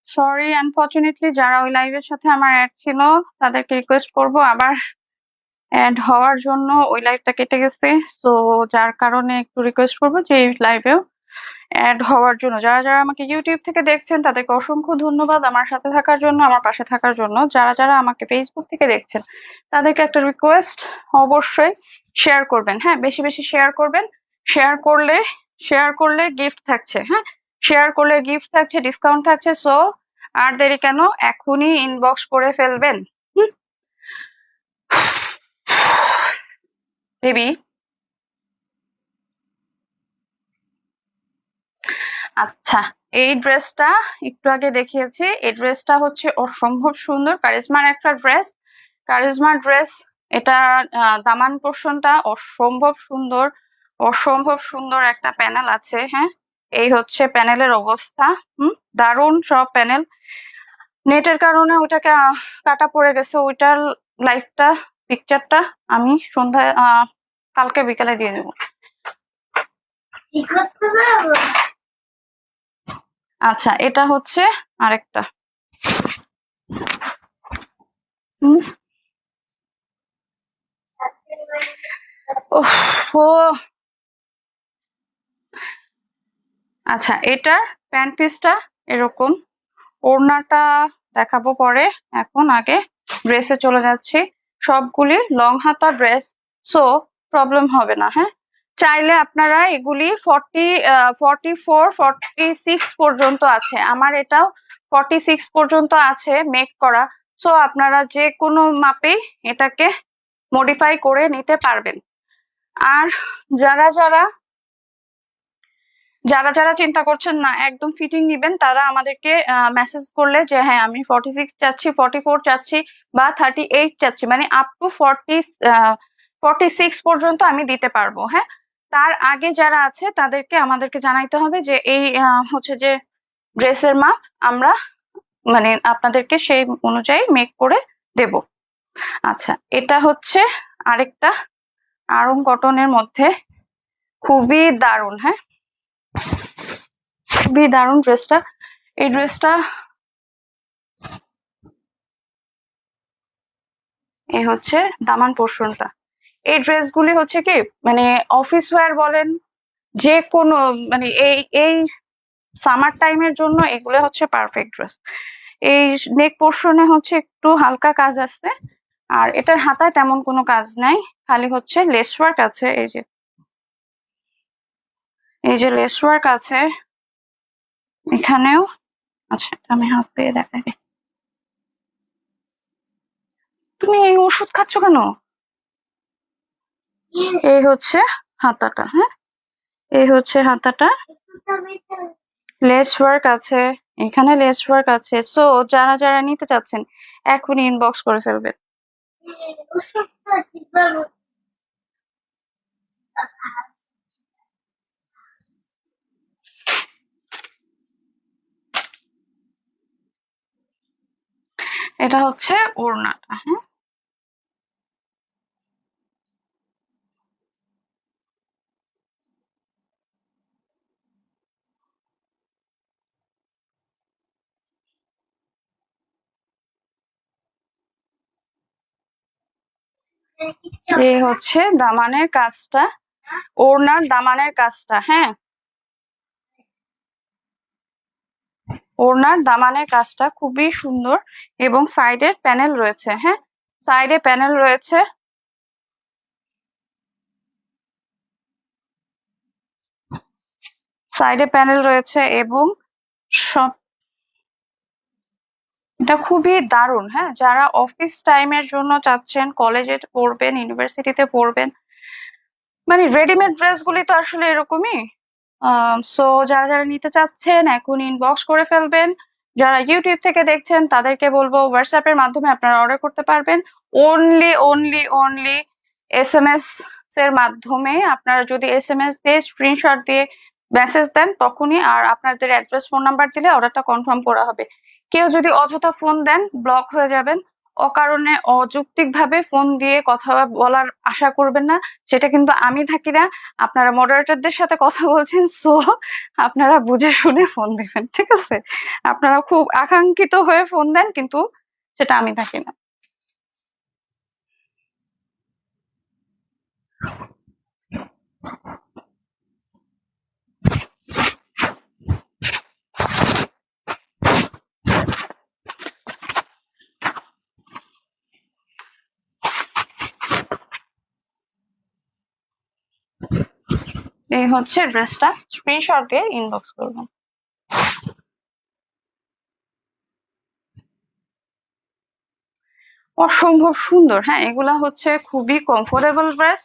Sorry, unfortunately যারা ওই লাইভের সাথে আমার অ্যাড ছিল তাদেরকে রিকোয়েস্ট করব আবার অ্যাড হওয়ার জন্য। ওই লাইভটা কেটে গেছে, সো যার কারণে একটু রিকোয়েস্ট করব যে এই লাইভেও অ্যাড হওয়ার জন্য। যারা যারা আমাকে ইউটিউব থেকে দেখছেন তাদেরকে অসংখ্য ধন্যবাদ আমার সাথে থাকার জন্য, আমার পাশে থাকার জন্য। যারা যারা আমাকে ফেসবুক থেকে দেখছেন তাদেরকে একটা রিকোয়েস্ট, অবশ্যই শেয়ার করবেন। হ্যাঁ, বেশি বেশি শেয়ার করবেন। শেয়ার করলে গিফট থাকছে। হ্যাঁ, শেয়ার করলে গিফট থাকছে, ডিসকাউন্ট থাকছে। সো আর দেরি কেন, এখনই ইনবক্স করে ফেলবেন। বেবি, আচ্ছা, এই ড্রেসটা একটু আগে দেখিয়েছি। এই ড্রেসটা হচ্ছে অসম্ভব সুন্দর, কারিজমার একটা ড্রেস। কারিজমার ড্রেস। এটা দামান পোর্শনটা অসম্ভব সুন্দর, অসম্ভব সুন্দর একটা প্যানেল আছে। হ্যাঁ, এই হচ্ছে প্যানেলের অবস্থা। দারুণ সব প্যানেল। নেটের কারণে ওইটাকে কাটা পড়ে গেছে। ওইটার লাইভটা, পিকচারটা আমি সন্ধ্যায় কালকে বিকালে দিয়ে দেবো। আচ্ছা, এটা হচ্ছে আরেকটা। ও আচ্ছা, এটার প্যান্ট পিসটা এরকম, ওড়নাটা দেখাবো পরে, এখন আগে ড্রেসে চলে যাচ্ছি। সবগুলি লং হাতা ড্রেস, সো প্রবলেম হবে না। হ্যাঁ, চাইলে আপনারা এগুলি 44, 46 পর্যন্ত আছে। আমার এটাও 46 পর্যন্ত আছে মেক করা। সো আপনারা যে কোনো মাপেই এটাকে মডিফাই করে নিতে পারবেন। আর যারা যারা যারা যারা চিন্তা করছেন না একদম ফিটিং নিবেন, তারা আমাদেরকে মেসেজ করলে যে হ্যাঁ আমি 46 চাচ্ছি, 44 চাচ্ছি বা 38 চাচ্ছি, মানে আপ টু 46 পর্যন্ত আমি দিতে পারবো। হ্যাঁ, তার আগে যারা আছে তাদেরকে আমাদেরকে জানাইতে হবে যে এই হচ্ছে যে ড্রেসের মাপ আমরা মানে আপনাদেরকে সেই অনুযায়ী মেক করে দেব। আচ্ছা, এটা হচ্ছে আরেকটা আড়ং কটনের মধ্যে, খুবই দারুণ। হ্যাঁ, খুবই দারুণ ড্রেসটা। এই ড্রেসটা এই হচ্ছে দামান পোর্শনটা। এই ড্রেসগুলি হচ্ছে কি মানে অফিস ওয়্যার বলেন, যে কোনো মানে এই সামার টাইমের জন্য এগুলো হচ্ছে পারফেক্ট ড্রেস। এই নেক পোর্শনে হচ্ছে একটু হালকা কাজ আছে, আর এটার হাতায় তেমন কোনো কাজ নাই, খালি হচ্ছে লেস ওয়ার্ক আছে। এই যে লেস ওয়ার্ক আছে এখানেও। আচ্ছা, আমি হাত দিয়ে দেখাই। তুমি এই ওষুধ খাচ্ছ কেন? এই হচ্ছে হাতাটা। হ্যাঁ, এই হচ্ছে হাতাটা, লেস ওয়ার্ক আছে, এখানে লেস ওয়ার্ক আছে। সো যারা যারা নিতে চাচ্ছেন এখনই ইনবক্স করে ফেলবেন। এটা হচ্ছে ওড়নাটা। হ্যাঁ, এই হচ্ছে দামানের কাজটা, ওড়নার দামানের কাজটা। হ্যাঁ, ওড়নার দামানের কাজটা খুবই সুন্দর এবং সাইডের প্যানেল রয়েছে। হ্যাঁ, সাইডে প্যানেল রয়েছে, সাইডে প্যানেল রয়েছে এবং সব এটা খুবই দারুণ। হ্যাঁ, যারা অফিস টাইমের জন্য চাচ্ছেন, কলেজে পড়বেন, ইউনিভার্সিটিতে পড়বেন, মানে রেডিমেড ড্রেসগুলি তো আসলে এরকমই। সো যারা যারা নিতে চাচ্ছেন এখন ইনবক্স করে ফেলবেন। যারা ইউটিউব থেকে দেখছেন তাদেরকে বলবো হোয়াটসঅ্যাপের মাধ্যমে আপনারা অর্ডার করতে পারবেন। অনলি অনলি অনলি SMS এর মাধ্যমে আপনারা যদি SMS দিয়ে স্ক্রিনশট দিয়ে মেসেজ দেন তখনই, আর আপনাদের অ্যাড্রেস ফোন নাম্বার দিলে অর্ডারটা কনফার্ম করা হবে। কেউ যদি অযথা ফোন দেন ব্লক হয়ে যাবেন। অকারণে অযৌক্তিকভাবে ফোন দিয়ে কথা বলার আশা করবেন না। সেটা কিন্তু আমি থাকি না, আপনারা মডারেটরদের সাথে কথা বলছেন, সো আপনারা বুঝে শুনে ফোন দিবেন, ঠিক আছে? আপনারা খুব আকাঙ্ক্ষিত হয়ে ফোন দেন, কিন্তু সেটা আমি থাকি না। এই হচ্ছে ড্রেসটা, স্ক্রিনশট দিয়ে ইনবক্স করবেন। অসম্ভব সুন্দর। হ্যাঁ, এগুলা হচ্ছে খুবই কমফোর্টেবল ড্রেস।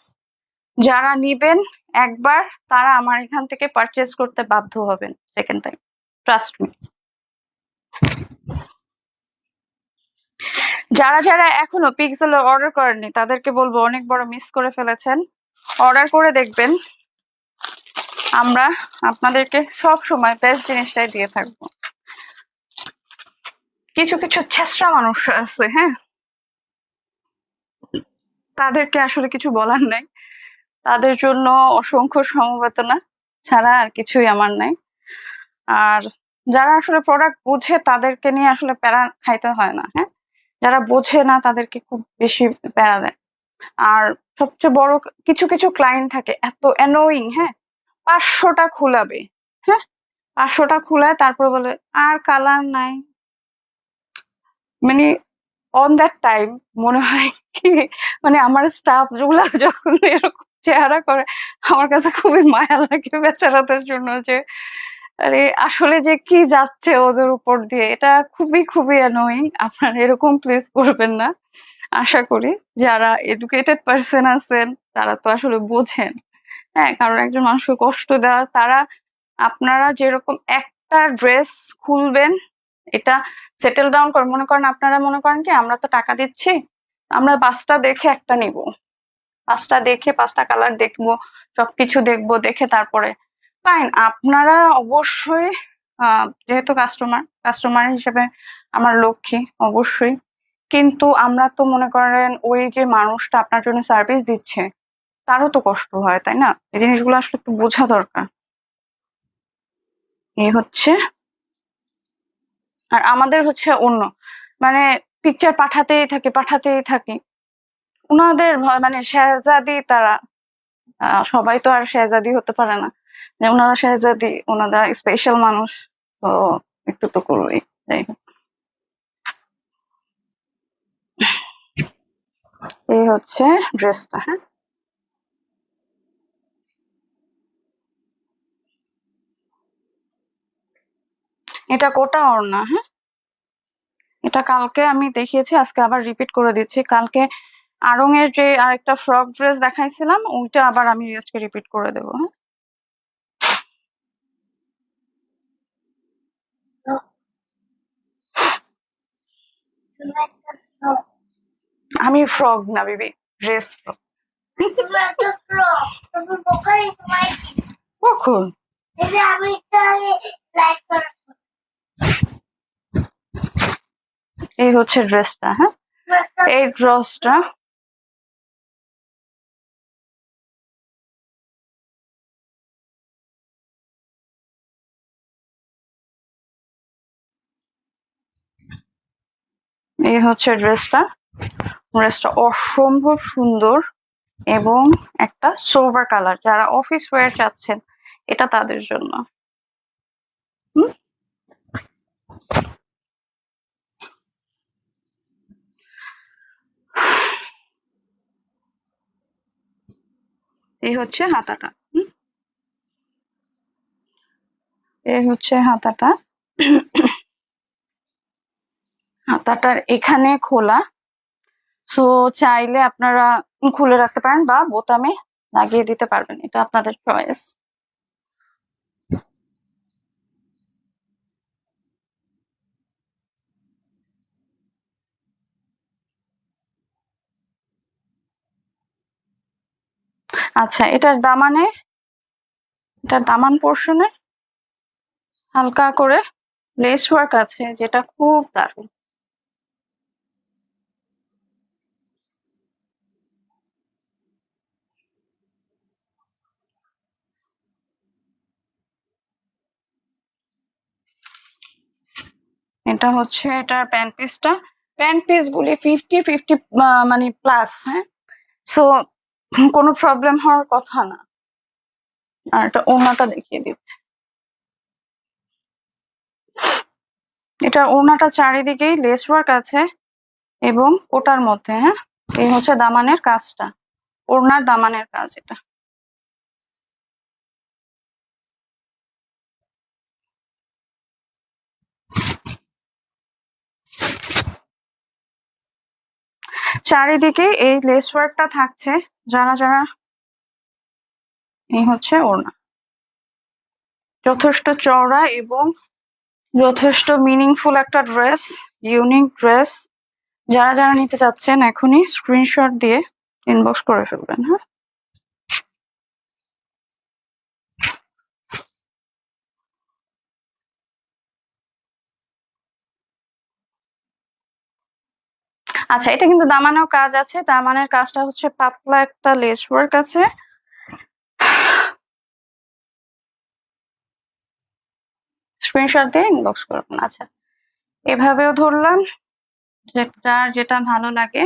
যারা নিবেন একবার, তারা আমার এখান থেকে পারচেজ করতে বাধ্য হবেন সেকেন্ড টাইম, ট্রাস্ট মি। যারা যারা এখনো পিক্সেলে অর্ডার করেননি তাদেরকে বলবো অনেক বড় মিস করে ফেলেছেন। অর্ডার করে দেখবেন, আমরা আপনাদেরকে সব সময় বেস্ট জিনিসটাই দিয়ে থাকবো। কিছু কিছু ছেঁচড়া মানুষ আছে, হ্যাঁ, তাদেরকে আসলে কিছু বলার নাই। তাদের জন্য অসংখ্য সমবেদনা ছাড়া আর কিছুই আমার নাই। আর যারা আসলে প্রোডাক্ট বুঝে তাদেরকে নিয়ে আসলে প্যারা খাইতে হয় না, হ্যাঁ। যারা বোঝে না তাদেরকে খুব বেশি প্যারা দেয়। আর সবচেয়ে বড়, কিছু কিছু ক্লায়েন্ট থাকে এত অ্যানোয়িং, হ্যাঁ, 500টা খুলাবে, হ্যাঁ, 500টা খুলায় তারপর বলে আর কালার নাই। মানে অন দ্যাট টাইম মনে হয় কি, মানে আমার স্টাফ যেগুলা যখন এরকম চেহারা করে, আমার কাছে খুবই মায়া লাগে বেচারাদের জন্য, যে আরে আসলে যে কি যাচ্ছে ওদের উপর দিয়ে, এটা খুবই খুবই অ্যানোয়িং। আপনারা এরকম প্লিজ করবেন না। আশা করি যারা এডুকেটেড পার্সন আছেন তারা তো আসলে বোঝেন, হ্যাঁ, কারণ একজন মানুষকে কষ্ট দেওয়ার, তারা আপনারা যেরকম একটা ড্রেস খুলবেন, এটা সেটেল ডাউন করে, মনে করেন আপনারা মনে করেন কি আমরা তো টাকা দিচ্ছি, আমরা 5টা দেখে একটা নিব, 5টা দেখে 5টা কালার দেখবো, সবকিছু দেখবো, দেখে তারপরে ফাইন। আপনারা অবশ্যই যেহেতু কাস্টমার হিসেবে আমার লক্ষ্মী অবশ্যই, কিন্তু আমরা তো মনে করেন ওই যে মানুষটা আপনার জন্য সার্ভিস দিচ্ছে তারও তো কষ্ট হয়, তাই না? এই জিনিসগুলো আসলে একটু বোঝা দরকার। এই হচ্ছে, আর আমাদের হচ্ছে অন্য, মানে পিকচার পাঠাতেই থাকি উনাদের মানে শেহজাদি তারা, সবাই তো আর শেহজাদি হতে পারে না, যে ওনারা শেহজাদি, ওনারা স্পেশাল মানুষ, তো একটু তো করবেই। যাই হোক, এই হচ্ছে ড্রেসটা, হ্যাঁ, এটা কোটা ওড়না, হ্যাঁ, এটা কালকে আমি দেখিয়েছি, আজকে আবার রিপিট করে দিচ্ছি। কালকে আড়ং এর যে আরেকটা ফ্রক ড্রেস দেখাইছিলাম, ওইটা আবার আমি আজকে রিপিট করে দেবো, হ্যাঁ। আমি ফ্রক না বেবি, ড্রেস ফ্রক। কখন? এই হচ্ছে ড্রেসটা, হ্যাঁ, এই ড্রেসটা এই হচ্ছে ড্রেসটা অসম্ভব সুন্দর, এবং একটা সোভার কালার, যারা অফিস ওয়্যার চাচ্ছেন এটা তাদের জন্য। হুম, এই হচ্ছে হাতাটা, এই হচ্ছে হাতাটা। হাতাটার এখানে খোলা, সো চাইলে আপনারা খুলে রাখতে পারেন বা বোতামে লাগিয়ে দিতে পারবেন, এটা আপনাদের চয়েস। আচ্ছা, এটার দামান পোর্শনে হালকা করে লেস ওয়ার্ক আছে, যেটা খুব দারুণ। এটা হচ্ছে এটার প্যান্ট পিসটা। প্যান্ট পিস গুলি 50-50 মানে প্লাস, হ্যাঁ, সো কোনো প্রবলেম হওয়ার কথা না। আর এটা ওড়নাটা দেখিয়ে দিচ্ছি। এটা ওড়নাটা চারিদিকেই লেস ওয়ার্ক আছে এবং কোটার মধ্যে, হ্যাঁ, এই হচ্ছে দামানের কাজটা, ওড়নার দামানের কাজ এটা। চারিদিকে এই লেস ওয়ার্কটা থাকছে। যারা যারা, এই হচ্ছে ওড়না, যথেষ্ট চওড়া এবং যথেষ্ট মিনিংফুল একটা ড্রেস, ইউনিক ড্রেস। যারা যারা নিতে চাচ্ছেন এখনই স্ক্রিনশট দিয়ে ইনবক্স করে ফেলবেন, হ্যাঁ। আচ্ছা, এটা কিন্তু দামানেও কাজ আছে। দামানের কাজটা হচ্ছে পাতলা একটা লেস ওয়ার্ক আছে। স্ক্রিনশট দিয়ে ইনবক্স করবেন। আচ্ছা, এভাবেও ধরলাম, যার যেটা ভালো লাগে।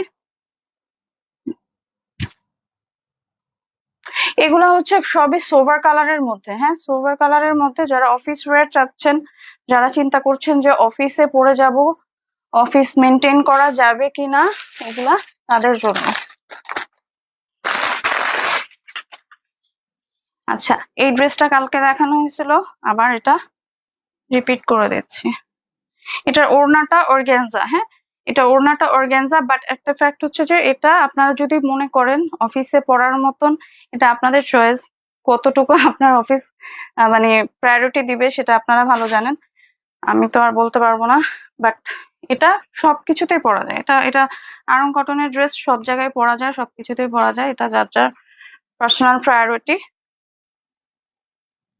এগুলো হচ্ছে সবই সোভার কালারের মধ্যে, হ্যাঁ, সোভার কালারের মধ্যে। যারা অফিস ওয়্যার চাচ্ছেন, যারা চিন্তা করছেন যে অফিসে পরে যাব, অফিস মেনটেন করা যাবে কিনা, এগুলা তাদের জন্য। আচ্ছা, এই ড্রেসটা কালকে দেখানো হয়েছিল, আবার এটা রিপিট করে দিচ্ছি। এটার ওড়নাটা অর্গানজা, হ্যাঁ, এটা ওড়নাটা অর্গানজা। বাট একটা ফ্যাক্ট হচ্ছে যে এটা আপনারা যদি মনে করেন অফিসে পড়ার মতন, এটা আপনাদের চয়েস। কতটুকু আপনার অফিস মানে প্রায়োরিটি দিবে সেটা আপনারা ভালো জানেন, আমি তো আর বলতে পারবো না। বাট এটা সবকিছুতেই পরা যায়। এটা এটা আরং কটনের ড্রেস, সব জায়গায় পরা যায়, সবকিছুতেই পরা যায়। এটা যার যার পার্সোনাল প্রায়োরিটি।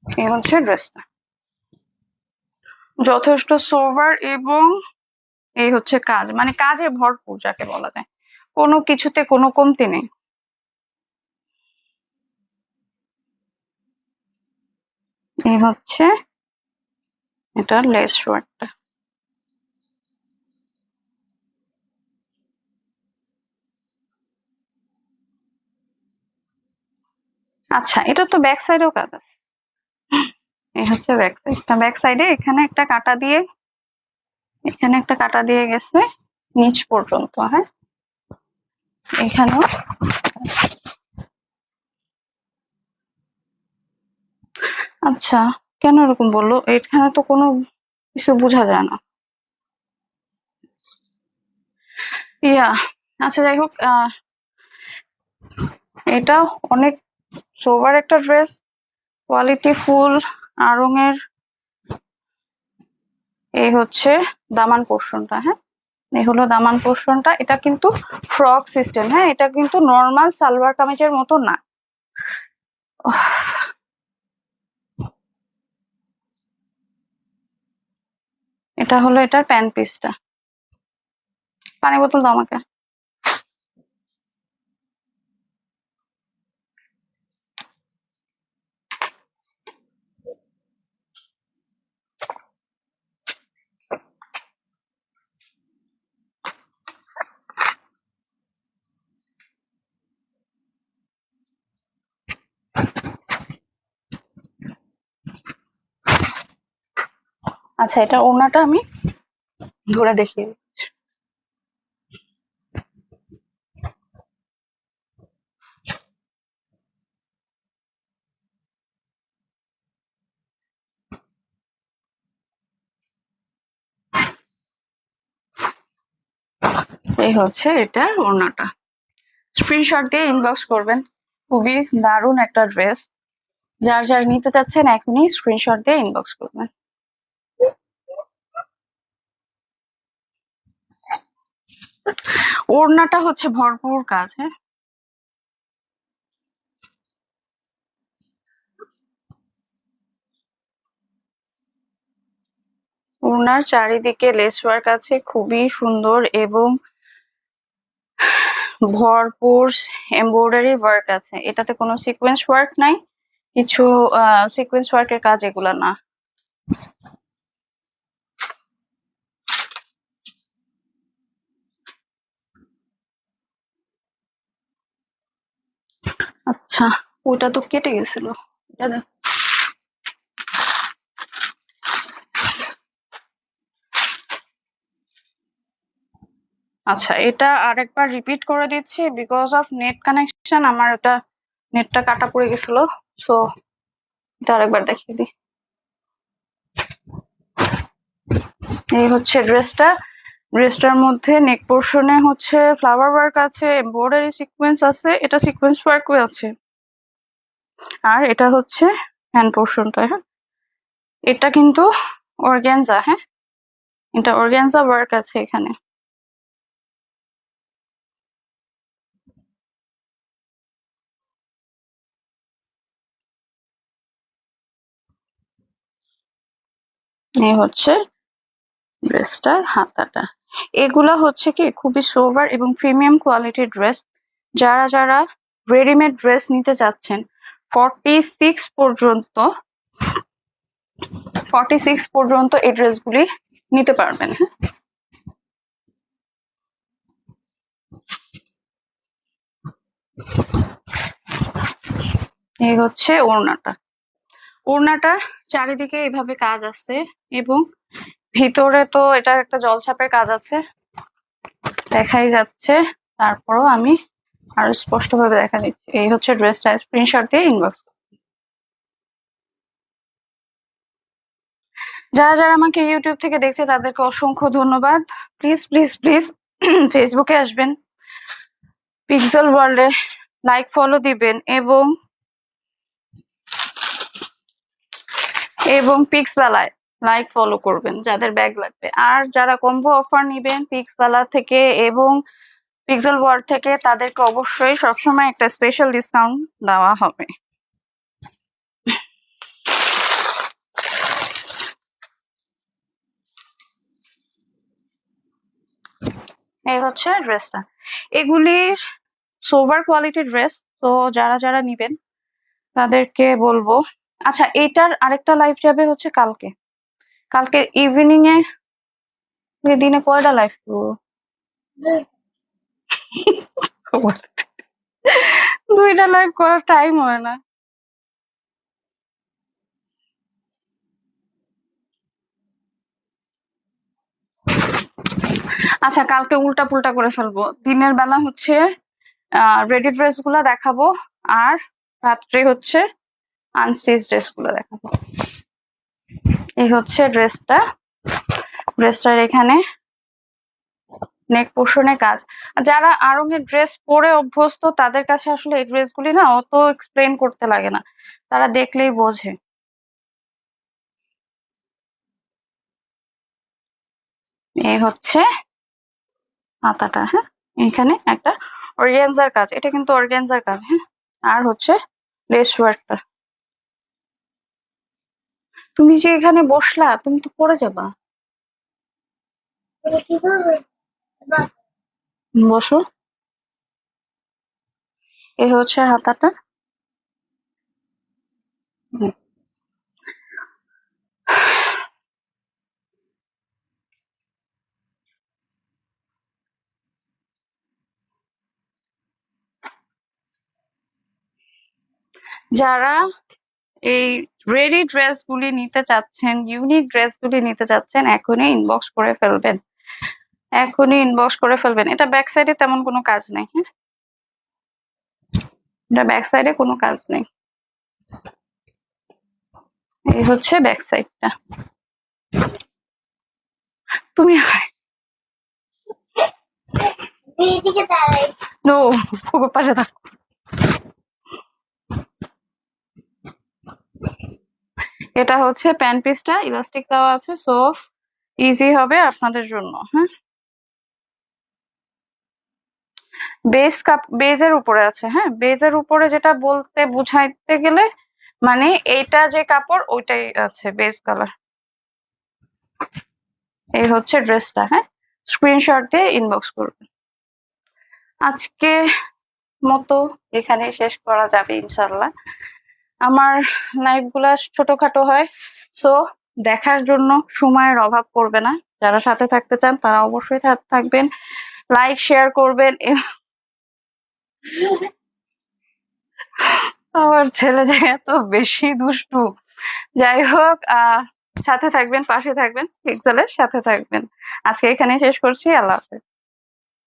এই হচ্ছে ড্রেসটা, যথেষ্ট সোভার এবং এই হচ্ছে কাজ, মানে কাজে ভরপুর যাকে বলা যায়, কোনো কিছুতে কোনো কমতি নেই। এই হচ্ছে এটার লেস ওয়ার্কটা। আচ্ছা, এটা তো ব্যাক সাইডেও কাজ আছে। এই হচ্ছে ব্যাক সাইডটা। ব্যাক সাইডে এখানে একটা কাটা দিয়ে, এখানে একটা কাটা দিয়ে গেছে নিচ পর্যন্ত, হ্যাঁ, এখানেও। আচ্ছা, কেন এরকম বললো? এখানে তো কোনো কিছু বোঝা যায় না। ইয়া, আচ্ছা, যাই হোক, এটা অনেক সোবার একটা ড্রেস, কোয়ালিটি ফুল আড়ং-এর। এই হচ্ছে দামান পোর্শনটা, হ্যাঁ, এই হলো দামান পোর্শনটা। এটা কিন্তু ফ্রক সিস্টেম, হ্যাঁ, এটা কিন্তু নর্মাল সালোয়ার কামিজের মতো না। এটা হলো এটার প্যান্ট পিসটা। পানি বোতল দাও আমাকে। আচ্ছা, এটা ওড়নাটা আমি ধরে দেখিয়ে দিচ্ছি। এই হচ্ছে এটার ওড়নাটা। স্ক্রিনশট দিয়ে ইনবক্স করবেন। খুবই দারুণ একটা ড্রেস। যার যার নিতে চাচ্ছেন এখনই স্ক্রিনশট দিয়ে ইনবক্স করবেন। ওড়নাটা হচ্ছে ভরপুর কাজ, হ্যাঁ, ওড়নার চারিদিকে লেস ওয়ার্ক আছে, খুবই সুন্দর এবং ভরপুর এমব্রয়ডারি ওয়ার্ক আছে। এটাতে কোনো সিকোয়েন্স ওয়ার্ক নাই, কিছু সিকোয়েন্স ওয়ার্কের কাজ এগুলা না। আচ্ছা, ওটা তো কেটে গেছিল। এটা দেখ। আচ্ছা, এটা আরেকবার রিপিট করে দিচ্ছি বিকজ অফ নেট কানেকশন। আমার এটা নেটটা কাটা পড়ে গেছিল, সো এটা আরেকবার দেখিয়ে দিই। এই হচ্ছে ড্রেসটা। ড্রেসটার মধ্যে নেক পোর্শনে হচ্ছে ফ্লাওয়ার ওয়ার্ক আছে, এমব্রয়ডারি সিকোয়েন্স আছে, এটা সিকোয়েন্স ওয়ার্কও আছে। আর এটা হচ্ছে হ্যান্ড পোর্শনটা। হ্যাঁ, এটা কিন্তু অর্গানজা। হ্যাঁ, এটা অর্গানজা ওয়ার্ক আছে এখানে। এই হচ্ছে ড্রেসটার হাতাটা। এগুলা হচ্ছে কি খুবই সোভার এবং প্রিমিয়াম কোয়ালিটির ড্রেস। যারা যারা রেডিমেড ড্রেস নিতে চাচ্ছেন 46 পর্যন্ত 46 পর্যন্ত এই ড্রেসগুলি নিতে পারবেন। হ্যাঁ, এই হচ্ছে ওড়নাটা। ওড়নাটা চারিদিকে এভাবে কাজ আছে এবং ভিতরে তো এটার একটা জলছাপের কাজ আছে, দেখাই যাচ্ছে। তারপরও আমি আরো স্পষ্ট ভাবে দেখা দিচ্ছি। এই হচ্ছে ড্রেসটা, স্ক্রিনশট দিয়ে ইনবক্স। যারা যারা আমাকে ইউটিউব থেকে দেখছে তাদেরকে অসংখ্য ধন্যবাদ। প্লিজ প্লিজ প্লিজ ফেসবুকে আসবেন, পিক্সেল ওয়ার্ল্ডে লাইক ফলো দিবেন এবং পিক্সবেলায় লাইক ফলো করবেন যাদের ব্যাগ লাগবে। আর যারা কম্বো অফার নিবেন পিক্সবেলা থেকে এবং পিক্সেল ওয়ার্ল্ড থেকে তাদেরকে অবশ্যই সবসময় একটা স্পেশাল ডিসকাউন্ট দেওয়া হবে। এই হচ্ছে ড্রেসটা। এগুলি সোভার কোয়ালিটির ড্রেস, তো যারা যারা নিবেন তাদেরকে বলবো। আচ্ছা, এটার আরেকটা লাইভ যাবে হচ্ছে কালকে। কালকে ইভিনিং এ, দিনে কয়টা লাইভ করবো? দুইটা লাইভ করার টাইম হয় না। আচ্ছা, কালকে উল্টা পুল্টা করে ফেলবো। দিনের বেলা হচ্ছে রেডি ড্রেস গুলা দেখাবো, আর রাত্রে হচ্ছে আনস্টিচ ড্রেস গুলো দেখাবো। এই হচ্ছে ড্রেসটা। ড্রেসটার এখানে নেক পোর্শনে কাজ। যারা আরঙের ড্রেস পরে অভ্যস্ত তাদের কাছে আসলে এই ড্রেসগুলি না অত এক্সপ্লেন করতে লাগে না, তারা দেখলেই বোঝে। এই হচ্ছে হাতাটা। হ্যাঁ, এখানে একটা অর্গানজার কাজ, এটা কিন্তু অর্গানজার কাজ। হ্যাঁ, আর হচ্ছে লেস ওয়ার্কটা। তুমি যে এখানে বসলা, তুমি তো পড়ে যাবা। বসো। এই হচ্ছে হাতাটা। হুম। যারা এই রেডি ড্রেস গুলি নিতে চাচ্ছেন, ইউনিক ড্রেস গুলি নিতে চাচ্ছেন, এখনই ইনবক্স করে ফেলবেন। এখনই ইনবক্স করে ফেলবেন। এটা ব্যাক সাইডে তেমন কোনো কাজ নেই। হ্যাঁ, এটা ব্যাক সাইডে কোনো কাজ নেই। এই হচ্ছে ব্যাক সাইডটা। তুমি নো, পাশে থাকো। এটা হচ্ছে প্যান্ট পিসটা, ইলাস্টিক দেওয়া আছে, সো ইজি হবে আপনাদের জন্য। হ্যাঁ, বেজের উপরে আছে। হ্যাঁ, বেজের উপরে যেটা বলতে বুঝাইতে গেলে মানে এইটা যে কাপড় ওইটাই আছে বেজ কালার। এই হচ্ছে ড্রেসটা। হ্যাঁ, স্ক্রিনশট দিয়ে ইনবক্স করবেন। আজকে মতো এখানে শেষ করা যাবে ইনশাল্লাহ। আমার লাইভ গুলা ছোটখাটো হয়, সো দেখার জন্য সময়ের অভাব পড়বে না। যারা সাথে থাকতে চান তারা অবশ্যই থাকবেন, লাইক শেয়ার করবেন। আমার ছেলে যে এত বেশি দুষ্টু। যাই হোক, সাথে থাকবেন, পাশে থাকবেন, পিক্সেলের সাথে থাকবেন। আজকে এখানে শেষ করছি। আল্লাহ হাফেজ।